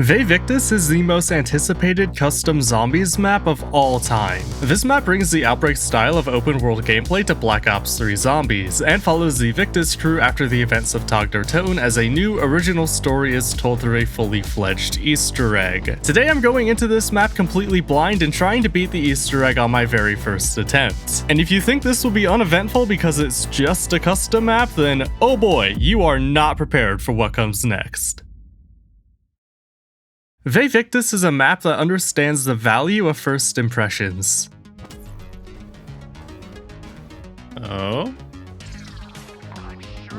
Vae Victis is the most anticipated custom zombies map of all time. This map brings the Outbreak style of open world gameplay to Black Ops 3 Zombies, and follows the Victis crew after the events of Tag der Toten as a new original story is told through a fully fledged Easter egg. Today I'm going into this map completely blind and trying to beat the Easter egg on my very first attempt. And if you think this will be uneventful because it's just a custom map, then oh boy, you are not prepared for what comes next. Vae Victis is a map that understands the value of first impressions. Oh?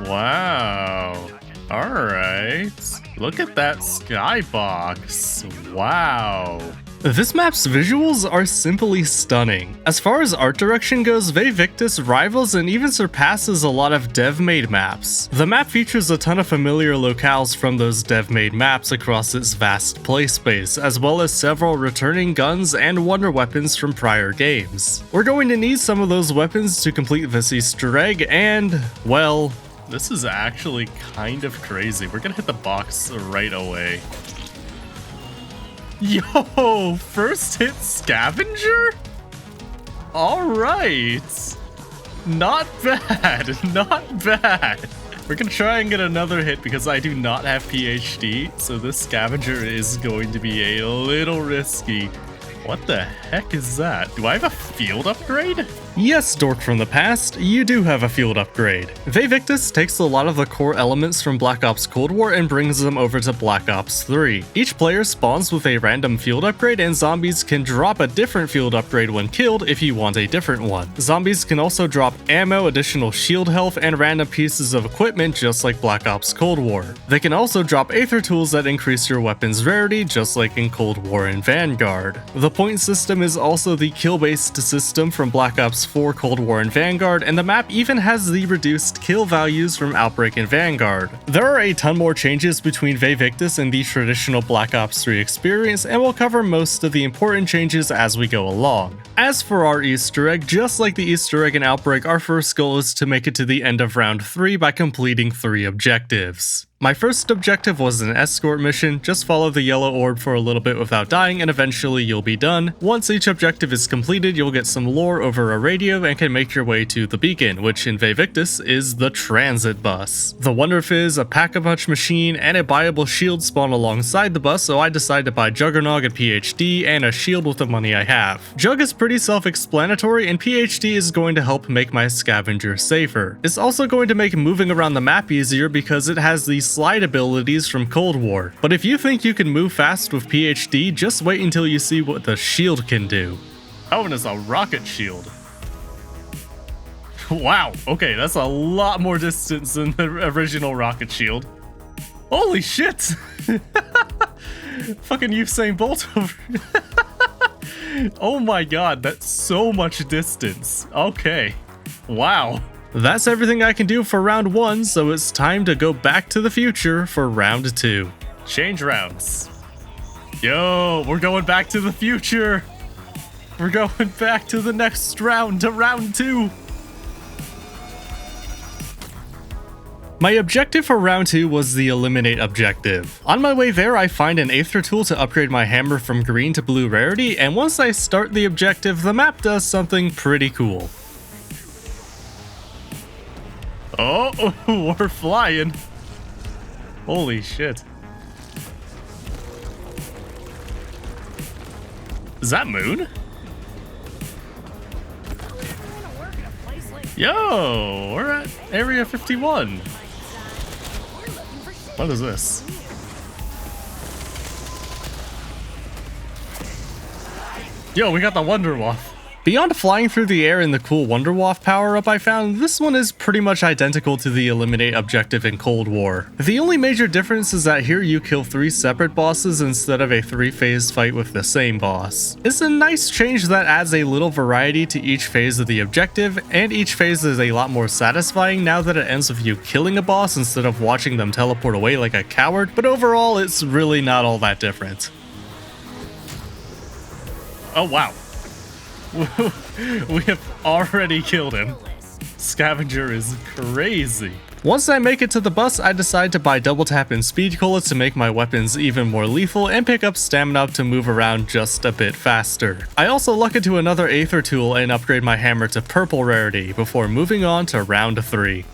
Wow. Alright. Look at that skybox. Wow. This map's visuals are simply stunning. As far as art direction goes, Vae Victis rivals and even surpasses a lot of dev-made maps. The map features a ton of familiar locales from those dev-made maps across its vast playspace, as well as several returning guns and wonder weapons from prior games. We're going to need some of those weapons to complete this Easter egg, and, well, this is actually kind of crazy. We're gonna hit the box right away. Yo, first hit scavenger? Alright. Not bad, not bad. We're gonna try and get another hit because I do not have PhD, so this scavenger is going to be a little risky. What the heck is that? Do I have a field upgrade? Yes, dork from the past, you do have a field upgrade. Vae Victis takes a lot of the core elements from Black Ops Cold War and brings them over to Black Ops 3. Each player spawns with a random field upgrade, and zombies can drop a different field upgrade when killed if you want a different one. Zombies can also drop ammo, additional shield health, and random pieces of equipment just like Black Ops Cold War. They can also drop aether tools that increase your weapon's rarity just like in Cold War and Vanguard. The point system is also the kill-based system from Black Ops 4, Cold War, and Vanguard, and the map even has the reduced kill values from Outbreak and Vanguard. There are a ton more changes between Vae Victis and the traditional Black Ops 3 experience, and we'll cover most of the important changes as we go along. As for our Easter egg, just like the Easter egg in Outbreak, our first goal is to make it to the end of round 3 by completing 3 objectives. My first objective was an escort mission. Just follow the yellow orb for a little bit without dying and eventually you'll be done. Once each objective is completed, you'll get some lore over a radio and can make your way to the beacon, which in Vae Victis is the transit bus. The Wonder Fizz, a pack-a-punch machine, and a buyable shield spawn alongside the bus, so I decided to buy Juggernog and PhD and a shield with the money I have. Jug is pretty self-explanatory, and PhD is going to help make my scavenger safer. It's also going to make moving around the map easier because it has these slide abilities from Cold War. But if you think you can move fast with PhD, just wait until you see what the shield can do. Oh, and it's a rocket shield. Wow, okay, that's a lot more distance than the original rocket shield. Holy shit! Fucking Usain Bolt over. Oh my god, that's so much distance. Okay, wow. That's everything I can do for round 1, so it's time to go back to the future for round 2. Change rounds. Yo, we're going back to the future. We're going back to the next round, to round 2. My objective for round 2 was the eliminate objective. On my way there, I find an aether tool to upgrade my hammer from green to blue rarity, and once I start the objective, the map does something pretty cool. Oh, we're flying. Holy shit. Is that Moon? Yo, we're at Area 51. What is this? Yo, we got the Wonder Waff. Beyond flying through the air and the cool Wonder Waff power-up I found, this one is pretty much identical to the eliminate objective in Cold War. The only major difference is that here you kill 3 separate bosses instead of a 3-phase fight with the same boss. It's a nice change that adds a little variety to each phase of the objective, and each phase is a lot more satisfying now that it ends with you killing a boss instead of watching them teleport away like a coward, but overall it's really not all that different. Oh wow. We have already killed him. Scavenger is crazy. Once I make it to the bus, I decide to buy double tap and speed cola to make my weapons even more lethal and pick up stamina to move around just a bit faster. I also luck into another Aether tool and upgrade my hammer to purple rarity before moving on to round 3.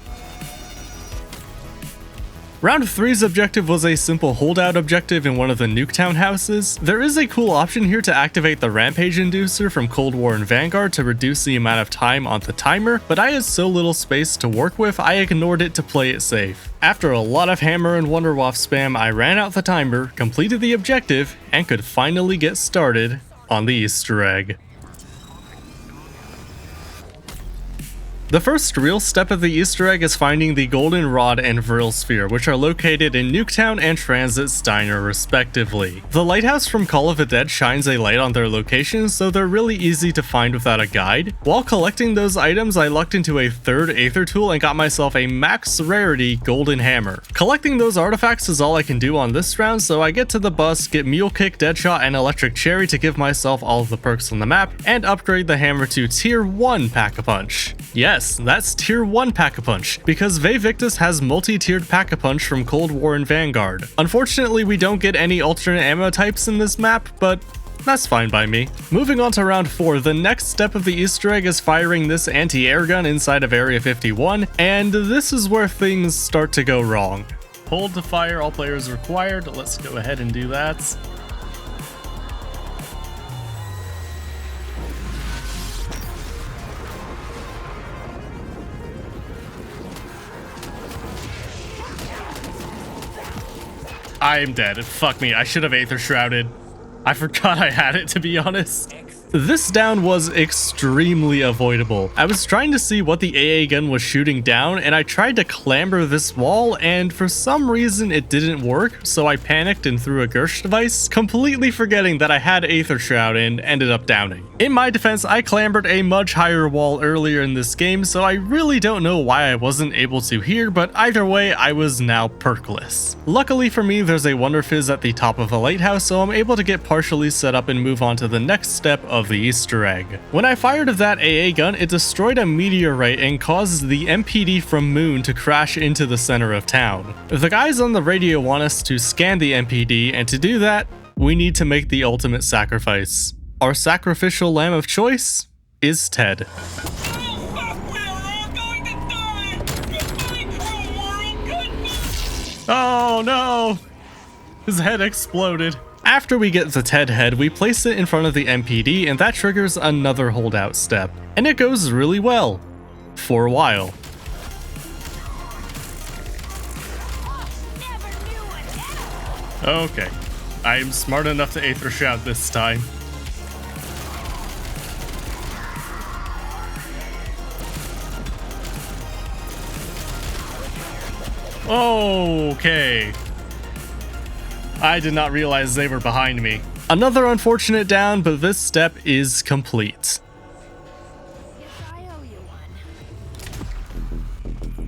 Round 3's objective was a simple holdout objective in one of the Nuketown houses. There is a cool option here to activate the Rampage Inducer from Cold War and Vanguard to reduce the amount of time on the timer, but I had so little space to work with, I ignored it to play it safe. After a lot of hammer and Wonderwaff spam, I ran out the timer, completed the objective, and could finally get started on the Easter egg. The first real step of the Easter egg is finding the Golden Rod and Vril Sphere, which are located in Nuketown and Transit's Diner respectively. The lighthouse from Call of the Dead shines a light on their locations, so they're really easy to find without a guide. While collecting those items, I lucked into a third Aether tool and got myself a max rarity Golden Hammer. Collecting those artifacts is all I can do on this round, so I get to the bus, get Mule Kick, Deadshot, and Electric Cherry to give myself all of the perks on the map, and upgrade the hammer to Tier 1 Pack-a-Punch. Yes, that's Tier 1 Pack-a-Punch, because Vae Victis has multi-tiered Pack-a-Punch from Cold War and Vanguard. Unfortunately, we don't get any alternate ammo types in this map, but that's fine by me. Moving on to round 4, the next step of the Easter egg is firing this anti-air gun inside of Area 51, and this is where things start to go wrong. Hold to fire, all players required. Let's go ahead and do that. I am dead. Fuck me. I should have Aether Shrouded. I forgot I had it, to be honest. This down was extremely avoidable. I was trying to see what the AA gun was shooting down, and I tried to clamber this wall, and for some reason it didn't work, so I panicked and threw a Gersh device, completely forgetting that I had Aether Shroud and ended up downing. In my defense, I clambered a much higher wall earlier in this game, so I really don't know why I wasn't able to here, but either way, I was now perkless. Luckily for me, there's a Wonder Fizz at the top of the lighthouse, so I'm able to get partially set up and move on to the next step of the Easter egg. When I fired of that AA gun, it destroyed a meteorite and caused the MPD from Moon to crash into the center of town. The guys on the radio want us to scan the MPD, and to do that, we need to make the ultimate sacrifice. Our sacrificial lamb of choice is Ted. Oh no! His head exploded. After we get the Ted head, we place it in front of the MPD, and that triggers another holdout step. And it goes really well. For a while. Okay. I am smart enough to Aether Shroud this time. Okay. I did not realize they were behind me. Another unfortunate down, but this step is complete.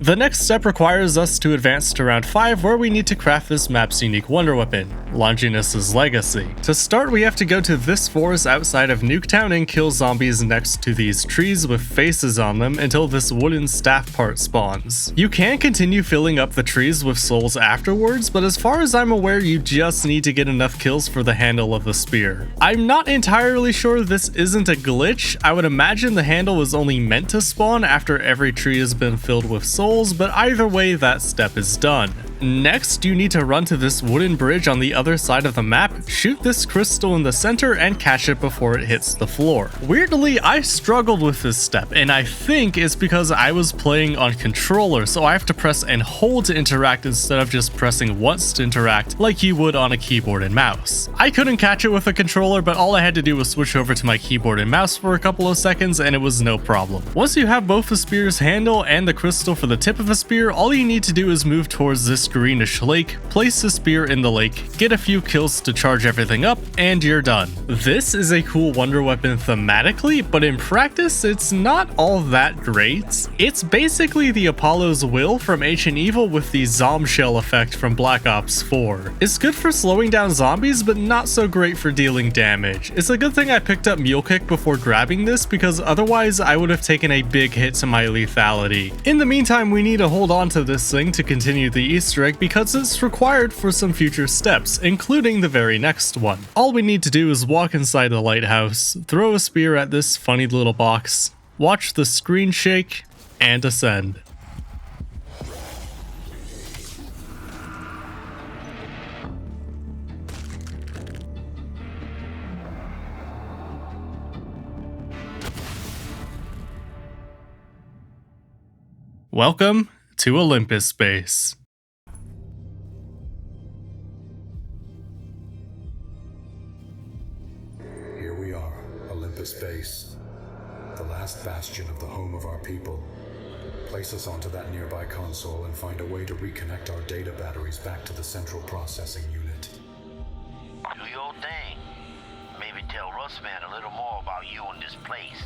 The next step requires us to advance to round 5, where we need to craft this map's unique wonder weapon, Longinus' Legacy. To start, we have to go to this forest outside of Nuketown and kill zombies next to these trees with faces on them until this wooden staff part spawns. You can continue filling up the trees with souls afterwards, but as far as I'm aware, you just need to get enough kills for the handle of the spear. I'm not entirely sure this isn't a glitch. I would imagine the handle was only meant to spawn after every tree has been filled with souls, but either way, that step is done. Next, you need to run to this wooden bridge on the other side of the map, shoot this crystal in the center, and catch it before it hits the floor. Weirdly, I struggled with this step, and I think it's because I was playing on controller, so I have to press and hold to interact instead of just pressing once to interact like you would on a keyboard and mouse. I couldn't catch it with a controller, but all I had to do was switch over to my keyboard and mouse for a couple of seconds, and it was no problem. Once you have both the spear's handle and the crystal for the tip of the spear, all you need to do is move towards this this greenish lake, place the spear in the lake, get a few kills to charge everything up, and you're done. This is a cool wonder weapon thematically, but in practice, it's not all that great. It's basically the Apollo's Will from Ancient Evil with the Zombshell effect from Black Ops 4. It's good for slowing down zombies, but not so great for dealing damage. It's a good thing I picked up Mule Kick before grabbing this, because otherwise I would have taken a big hit to my lethality. In the meantime, we need to hold on to this thing to continue the Easter egg because it's required for some future steps, including the very next one. All we need to do is walk inside the lighthouse, throw a spear at this funny little box, watch the screen shake, and ascend. Welcome to Olympus Space. Here we are, Olympus Base, the last bastion of the home of our people. Place us onto that nearby console and find a way to reconnect our data batteries back to the central processing unit. Do your thing. Maybe tell Russman a little more about you and this place.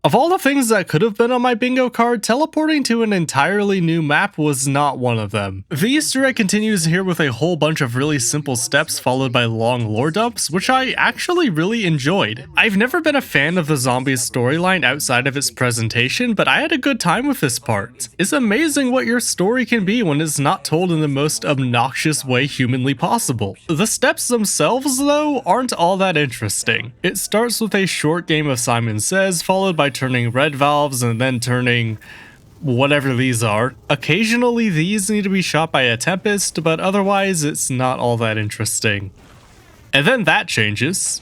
Of all the things that could have been on my bingo card, teleporting to an entirely new map was not one of them. The Easter egg continues here with a whole bunch of really simple steps followed by long lore dumps, which I actually really enjoyed. I've never been a fan of the zombies storyline outside of its presentation, but I had a good time with this part. It's amazing what your story can be when it's not told in the most obnoxious way humanly possible. The steps themselves, though, aren't all that interesting. It starts with a short game of Simon Says, followed by turning red valves and then turning whatever these are. Occasionally these need to be shot by a tempest, but otherwise it's not all that interesting. And then that changes.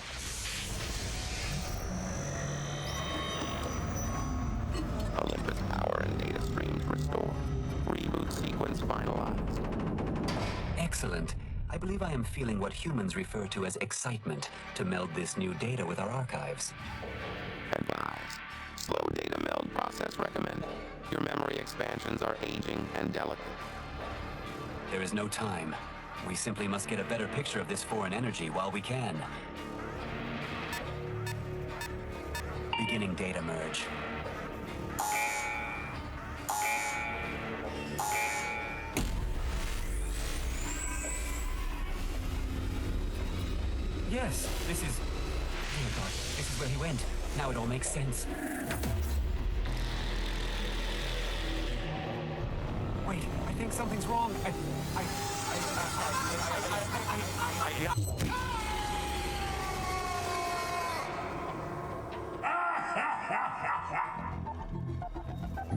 Olympus power and data streams restored. Reboot sequence finalized. Excellent. I believe I am feeling what humans refer to as excitement to meld this new data with our archives. Advise. Slow data meld process recommended. Your memory expansions are aging and delicate. There is no time. We simply must get a better picture of this foreign energy while we can. Beginning data merge. Yes, this is... Dear God, this is where he went. Now it all makes sense. Wait, I think something's wrong.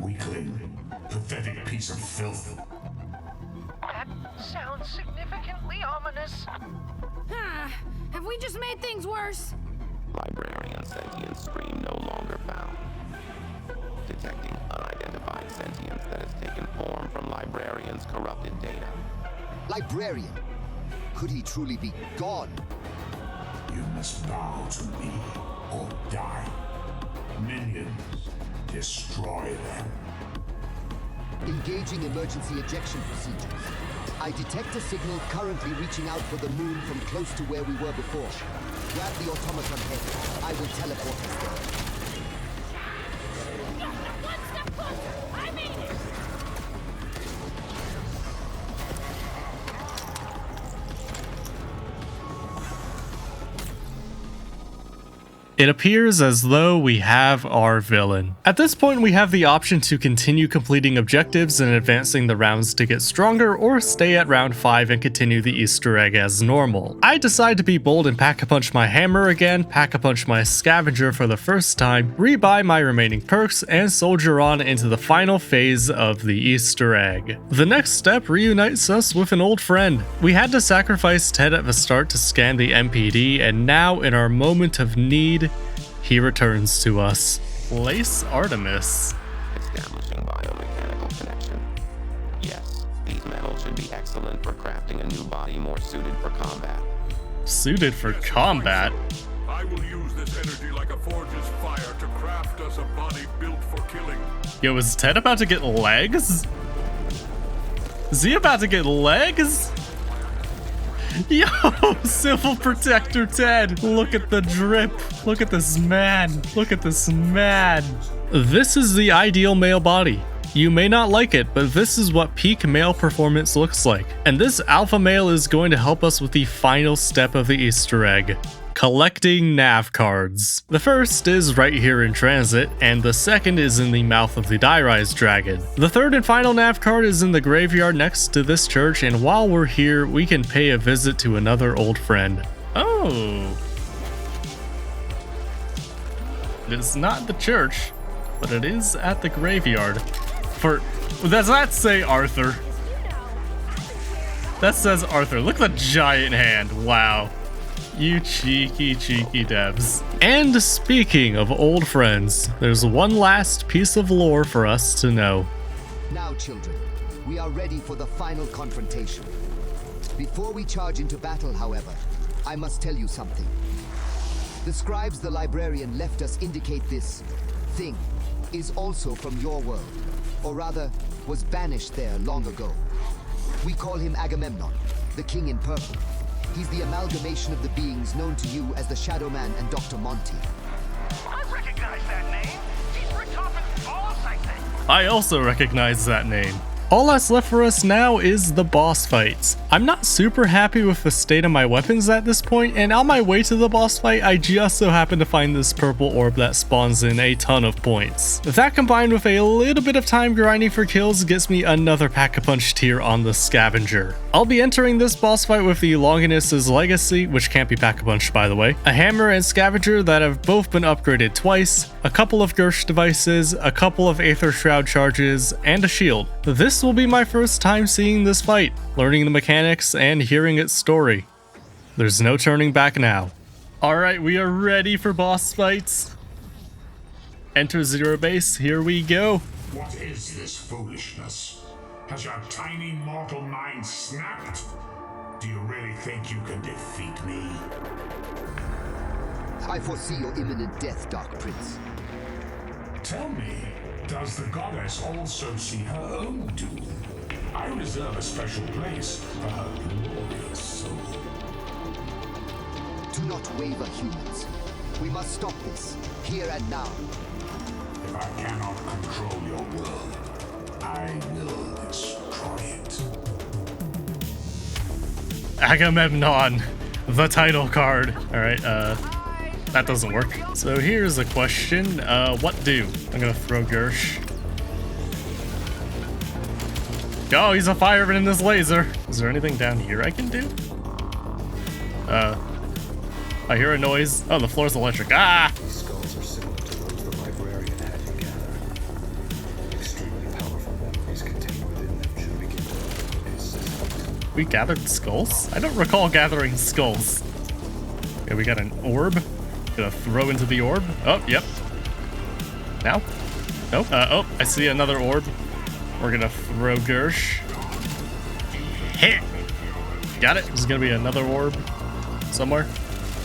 Weakling. Pathetic piece of filth. That sounds significantly ominous. Have we just made things worse? Librarian sentient stream no longer found. Detecting unidentified sentience that has taken form from Librarian's corrupted data. Librarian? Could he truly be God? You must bow to me or die. Minions, destroy them. Engaging emergency ejection procedures. I detect a signal currently reaching out for the moon from close to where we were before. Grab the automaton head. I will teleport us there. It appears as though we have our villain. At this point, we have the option to continue completing objectives and advancing the rounds to get stronger, or stay at round 5 and continue the Easter egg as normal. I decide to be bold and pack-a-punch my hammer again, pack-a-punch my scavenger for the first time, rebuy my remaining perks, and soldier on into the final phase of the Easter egg. The next step reunites us with an old friend. We had to sacrifice Ted at the start to scan the MPD, and now in our moment of need, he returns to us. Place Artemis. Establishing biomechanical connection. Yes, these metals should be excellent for crafting a new body more suited for combat. Suited for combat? I will use this energy like a forge's fire to craft us a body built for killing. Yo, is Ted about to get legs? Is he about to get legs? Yo, Civil Protector Ted, look at the drip. Look at this man. Look at this man. This is the ideal male body. You may not like it, but this is what peak male performance looks like. And this alpha male is going to help us with the final step of the Easter egg. Collecting nav cards. The first is right here in transit, and the second is in the mouth of the Die-Rise dragon. The third and final nav card is in the graveyard next to this church, and while we're here, we can pay a visit to another old friend. Oh. It's not the church, but it is at the graveyard. Does that say Arthur? That says Arthur. Look at the giant hand. Wow. You cheeky devs. And speaking of old friends, there's one last piece of lore for us to know. Now, children, we are ready for the final confrontation. Before we charge into battle, however, I must tell you something. The scribes the librarian left us indicate this thing is also from your world, or rather, was banished there long ago. We call him Agamemnon, the king in purple. He's the amalgamation of the beings known to you as the Shadow Man and Dr. Monty. I recognize that name. He's Richtofen's boss, I think. I also recognize that name. All that's left for us now is the boss fights. I'm not super happy with the state of my weapons at this point, and on my way to the boss fight, I just so happen to find this purple orb that spawns in a ton of points. That combined with a little bit of time grinding for kills gets me another pack-a-punch tier on the scavenger. I'll be entering this boss fight with the Longinus' legacy, which can't be pack-a-punched by the way, a hammer and scavenger that have both been upgraded twice, a couple of Gersh devices, a couple of Aether Shroud charges, and a shield. This will be my first time seeing this fight, learning the mechanics and hearing its story. There's no turning back now. Alright, we are ready for boss fights. Enter Zero Base, here we go. What is this foolishness? Has your tiny mortal mind snapped? Do you really think you can defeat me? I foresee your imminent death, Dark Prince. Tell me, does the goddess also see her own doom? I reserve a special place for her glorious soul. Do not waver, humans. We must stop this, here and now. If I cannot control your world, I will destroy it. Agamemnon, the title card. Alright, that doesn't work. So here's a question. What do? I'm gonna throw Gersh. Oh, he's a fireman in this laser. Is there anything down here I can do? I hear a noise. Oh, the floor's electric. Ah! These skulls are similar to those the librarian had you gather. Extremely powerful memories contained within them should begin to his system. We gathered skulls? I don't recall gathering skulls. Okay, we got an orb. Gonna throw into the orb. Oh, yep. Now? Nope. Oh, I see another orb. We're gonna throw Gersh. Hit! Got it. There's gonna be another orb somewhere.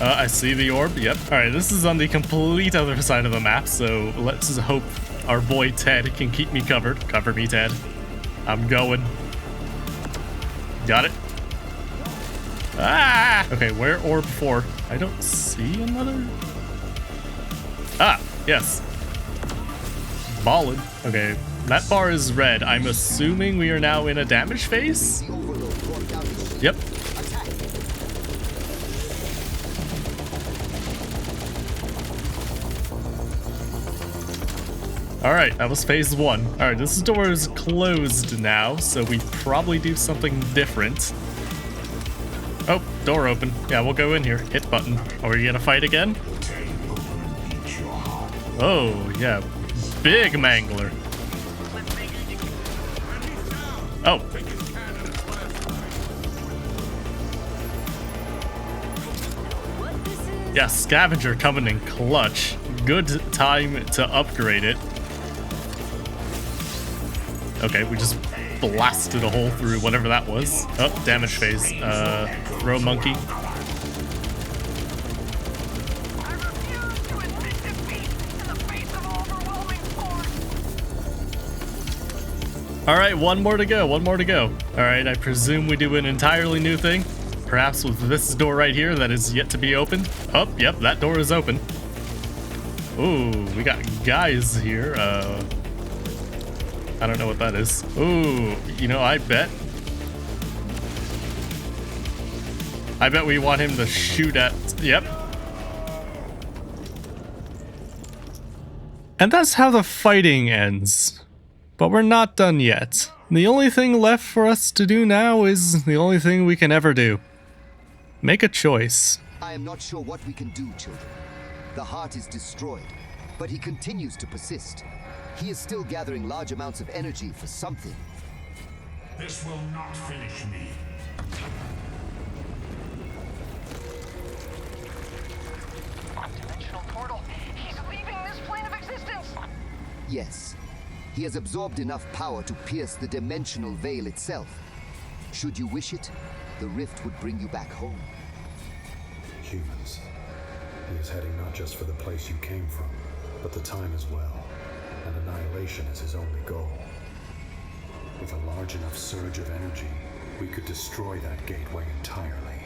I see the orb. Yep. Alright, this is on the complete other side of the map, so let's hope our boy Ted can keep me covered. Cover me, Ted. I'm going. Got it. Ah! Okay, where orb 4? I don't see another. Ah, yes. Ballin'. Okay, that bar is red. I'm assuming we are now in a damage phase? Yep. Alright, that was phase 1. Alright, this door is closed now, so we probably do something different. Oh, door open. Yeah, we'll go in here. Hit button. Are we gonna fight again? Oh, yeah. Big mangler. Oh. Yeah, scavenger coming in clutch. Good time to upgrade it. Okay, we just blasted a hole through whatever that was. Oh, damage phase. Throw monkey. Alright, one more to go, one more to go. Alright, I presume we do an entirely new thing. Perhaps with this door right here that is yet to be opened. Oh, yep, that door is open. Ooh, we got guys here. I don't know what that is. Ooh, you know, I bet we want him to shoot at... Yep. And that's how the fighting ends. But we're not done yet. The only thing left for us to do now is the only thing we can ever do. Make a choice. I am not sure what we can do, children. The heart is destroyed, but he continues to persist. He is still gathering large amounts of energy for something. This will not finish me. Dimensional portal. He's leaving this plane of existence. Yes. He has absorbed enough power to pierce the dimensional veil itself. Should you wish it, the rift would bring you back home. Humans. He is heading not just for the place you came from, but the time as well. And annihilation is his only goal. With a large enough surge of energy, we could destroy that gateway entirely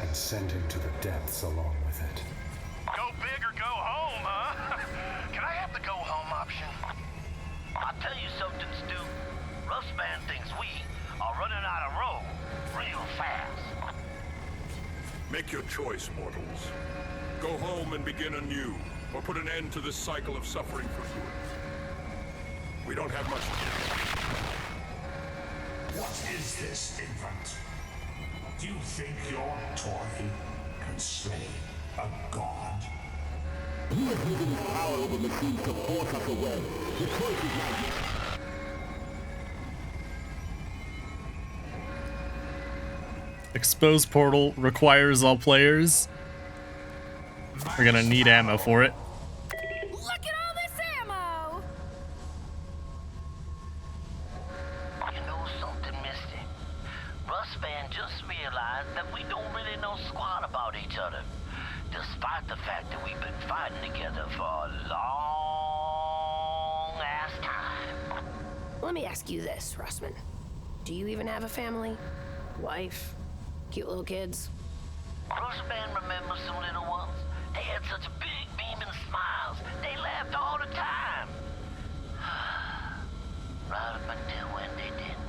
and send him to the depths along with it. Go big or go home, huh? Can I have the go home option? I'll tell you something, Stu. Russman thinks we are running out of road real fast. Make your choice, mortals. Go home and begin anew, or put an end to this cycle of suffering for good. We don't have much time. What is this, infant? Do you think your toy can slay a god? You have given power over the sea to force us away. The choice is now. Expose portal requires all players. We're gonna need ammo for it. Look at all this ammo! You know something, Misty? Russman just realized that we don't really know squat about each other, despite the fact that we've been fighting together for a long-ass time. Let me ask you this, Russman. Do you even have a family? Wife? Cute little kids? Russman remembers some little ones. They had such big beaming smiles. They laughed all the time. Right up until when they didn't.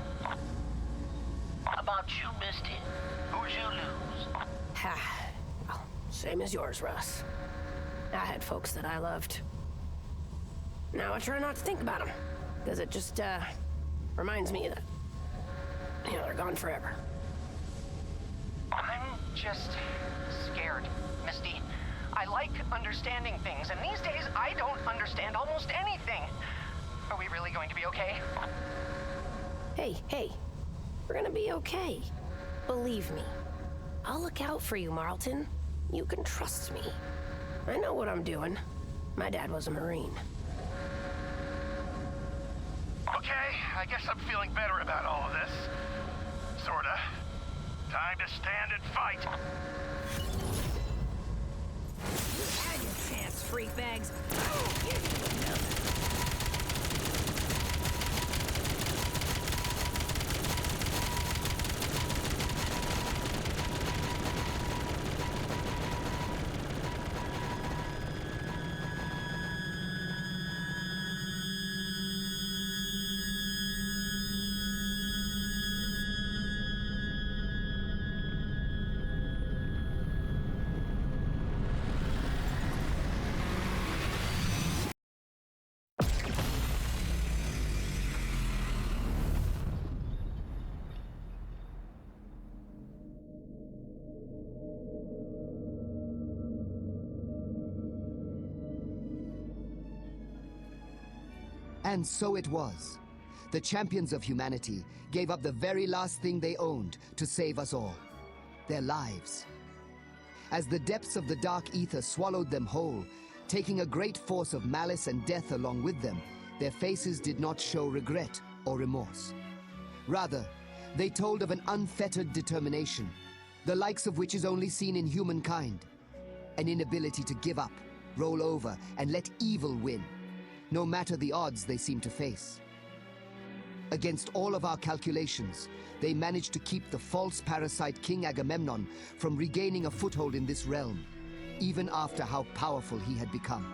How about you, Misty? Who'd you lose? Well, same as yours, Russ. I had folks that I loved. Now I try not to think about them, because it just, reminds me that, they're gone forever. I'm just scared, Misty. I like understanding things, and these days I don't understand almost anything. Are we really going to be okay? Hey, we're gonna be okay. Believe me. I'll look out for you, Marlton. You can trust me. I know what I'm doing. My dad was a Marine. Okay, I guess I'm feeling better about all of this. Sorta. Time to stand and fight. Had your chance, freak bags. And so it was. The champions of humanity gave up the very last thing they owned to save us all: their lives. As the depths of the dark ether swallowed them whole, taking a great force of malice and death along with them, their faces did not show regret or remorse. Rather, they told of an unfettered determination, the likes of which is only seen in humankind. An inability to give up, roll over, and let evil win, no matter the odds they seem to face. Against all of our calculations, they managed to keep the false parasite King Agamemnon from regaining a foothold in this realm, even after how powerful he had become.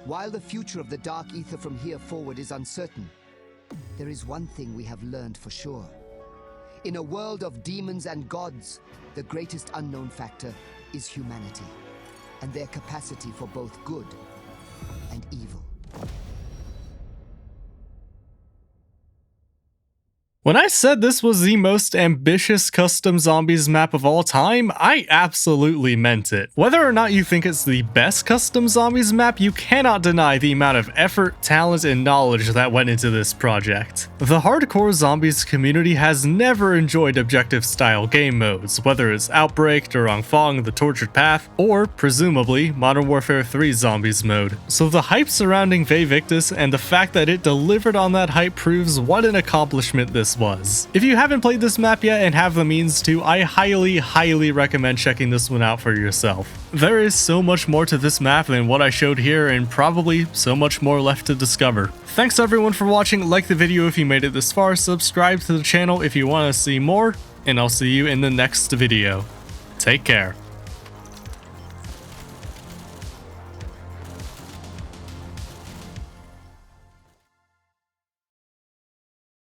While the future of the Dark Ether from here forward is uncertain, there is one thing we have learned for sure. In a world of demons and gods, the greatest unknown factor is humanity, and their capacity for both good and evil. When I said this was the most ambitious custom zombies map of all time, I absolutely meant it. Whether or not you think it's the best custom zombies map, you cannot deny the amount of effort, talent, and knowledge that went into this project. The hardcore zombies community has never enjoyed objective-style game modes, whether it's Outbreak, Durong, The Tortured Path, or, presumably, Modern Warfare 3 zombies mode. So the hype surrounding Vae Victis and the fact that it delivered on that hype proves what an accomplishment this was. If you haven't played this map yet and have the means to, I highly recommend checking this one out for yourself. There is so much more to this map than what I showed here, and probably so much more left to discover. Thanks everyone for watching. Like the video if you made it this far, subscribe to the channel if you want to see more, and I'll see you in the next video. Take care.